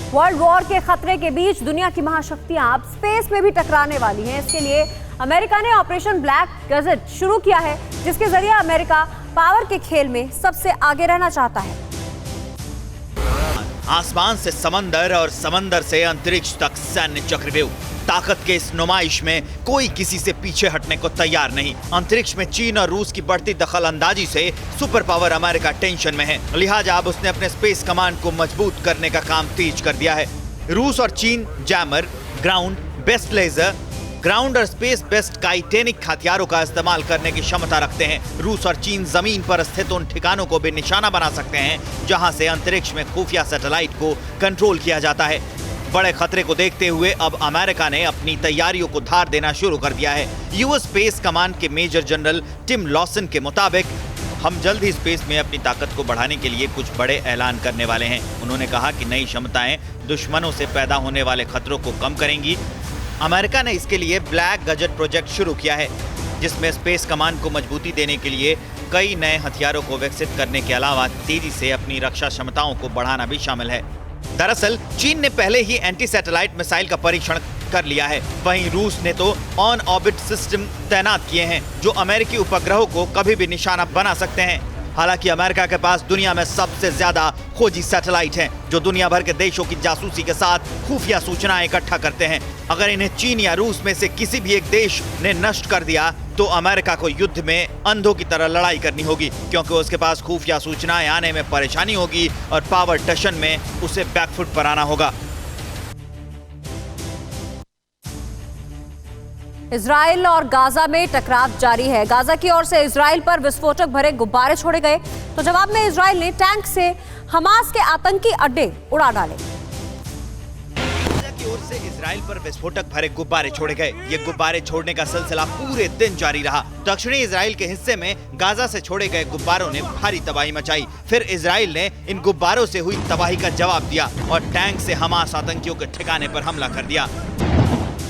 World war के खतरे के बीच दुनिया की महाशक्तियां अब स्पेस में भी टकराने वाली हैं। इसके लिए अमेरिका ने ऑपरेशन ब्लैक गजेट शुरू किया है, जिसके जरिए अमेरिका पावर के खेल में सबसे आगे रहना चाहता है। आसमान से समंदर और समंदर से अंतरिक्ष तक सैन्य चक्रव्यूह। ताकत के इस नुमाइश में कोई किसी से पीछे हटने को तैयार नहीं। अंतरिक्ष में चीन और रूस की बढ़ती दखल अंदाजी से सुपर पावर अमेरिका टेंशन में है। लिहाजा अब उसने अपने स्पेस कमांड को मजबूत करने का काम तेज कर दिया है। रूस और चीन jammer, ground based laser, ground और स्पेस बेस्ट टाइटैनिक हथियारों का इस्तेमाल करने की क्षमता रखते हैं। रूस और चीन जमीन पर स्थित उन ठिकानों को भी निशाना बना सकते हैं जहां से अंतरिक्ष में खुफिया सैटेलाइट को कंट्रोल किया जाता है। बड़े खतरे को देखते हुए अब अमेरिका ने अपनी तैयारियों को धार देना शुरू कर दिया है। यूएस स्पेस कमांड के मेजर जनरल टिम लॉसन के मुताबिक हम जल्द ही स्पेस में अपनी ताकत को बढ़ाने के लिए कुछ बड़े ऐलान करने वाले हैं। उन्होंने कहा कि नई क्षमताएं दुश्मनों से पैदा होने वाले खतरों को कम करेंगी। अमेरिका ने इसके लिए ब्लैक गजेट प्रोजेक्ट शुरू किया है, जिसमें स्पेस कमांड को मजबूती देने के लिए कई नए हथियारों को विकसित करने के अलावा तेजी से अपनी रक्षा क्षमताओं को बढ़ाना भी शामिल है। दरअसल चीन ने पहले ही एंटी सैटेलाइट मिसाइल का परीक्षण कर लिया है। वहीं रूस ने तो ऑन ऑर्बिट सिस्टम तैनात किए हैं जो अमेरिकी उपग्रहों को कभी भी निशाना बना सकते हैं। हालांकि अमेरिका के पास दुनिया में सबसे ज्यादा खोजी सैटेलाइट हैं जो दुनिया भर के देशों की जासूसी के साथ खुफिया सूचनाएं इकट्ठा करते हैं। अगर इन्हें चीन या रूस में से किसी भी एक देश ने नष्ट कर दिया तो अमेरिका को युद्ध में अंधों की तरह लड़ाई करनी होगी, क्योंकि उसके पास खुफिया सूचनाएं आने में परेशानी होगी और पावर टशन में उसे बैकफुट पर आना होगा। इजराइल और गाजा में टकराव जारी है। गाजा की ओर से इजराइल पर विस्फोटक भरे गुब्बारे छोड़े गए, तो जवाब में इजराइल ने टैंक से हमास के आतंकी अड्डे उड़ा डाले। गाजा की ओर से इजराइल पर विस्फोटक भरे गुब्बारे छोड़े गए। ये गुब्बारे छोड़ने का सिलसिला पूरे दिन जारी रहा। दक्षिणी इजराइल के हिस्से में गाजा से छोड़े गए गुब्बारों ने भारी तबाही मचाई। फिर इजराइल ने इन गुब्बारों से हुई तबाही का जवाब दिया और टैंक से हमास आतंकियों के ठिकाने पर हमला कर दिया।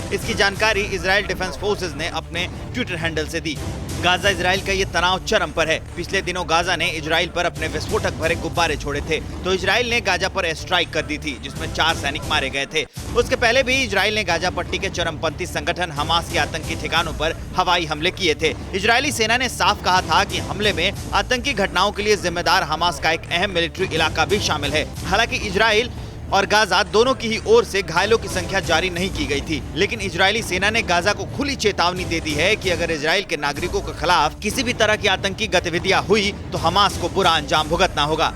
इसकी जानकारी इजराइल डिफेंस फोर्सेज ने अपने ट्विटर हैंडल से दी। गाजा इजराइल का ये तनाव चरम पर है। पिछले दिनों गाजा ने इजराइल पर अपने विस्फोटक भरे गुब्बारे छोड़े थे, तो इजराइल ने गाजा पर एयर स्ट्राइक कर दी थी, जिसमें 4 सैनिक मारे गए थे। उसके पहले भी इजराइल ने गाजा पट्टी के चरमपंथी संगठन हमास के आतंकी ठिकानों पर हवाई हमले किए थे। इजरायली सेना ने साफ कहा था कि हमले में आतंकी घटनाओं के लिए जिम्मेदार हमास का एक अहम मिलिट्री इलाका भी शामिल है। हालांकि इजराइल और गाजा दोनों की ही ओर से घायलों की संख्या जारी नहीं की गई थी, लेकिन इजरायली सेना ने गाजा को खुली चेतावनी दे दी है कि अगर इजराइल के नागरिकों के खिलाफ किसी भी तरह की आतंकी गतिविधियां हुई तो हमास को बुरा अंजाम भुगतना होगा।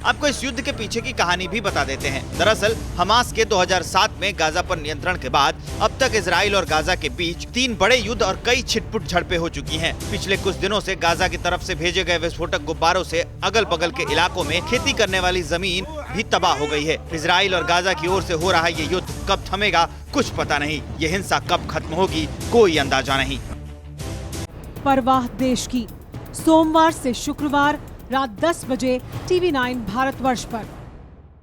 आपको इस युद्ध के पीछे की कहानी भी बता देते हैं। दरअसल हमास के 2007 में गाजा पर नियंत्रण के बाद अब तक इजराइल और गाजा के बीच 3 बड़े युद्ध और कई छिटपुट झड़पें हो चुकी हैं। पिछले कुछ दिनों से गाजा की तरफ से भेजे गए विस्फोटक गुब्बारों से अगल बगल के इलाकों में खेती करने वाली जमीन भी तबाह हो गई है। इजराइल और गाजा की ओर से हो रहा ये युद्ध कब थमेगा कुछ पता नहीं। ये हिंसा कब खत्म होगी कोई अंदाजा नहीं। परवाह देश की, सोमवार से शुक्रवार रात 10 बजे TV9 भारतवर्ष पर।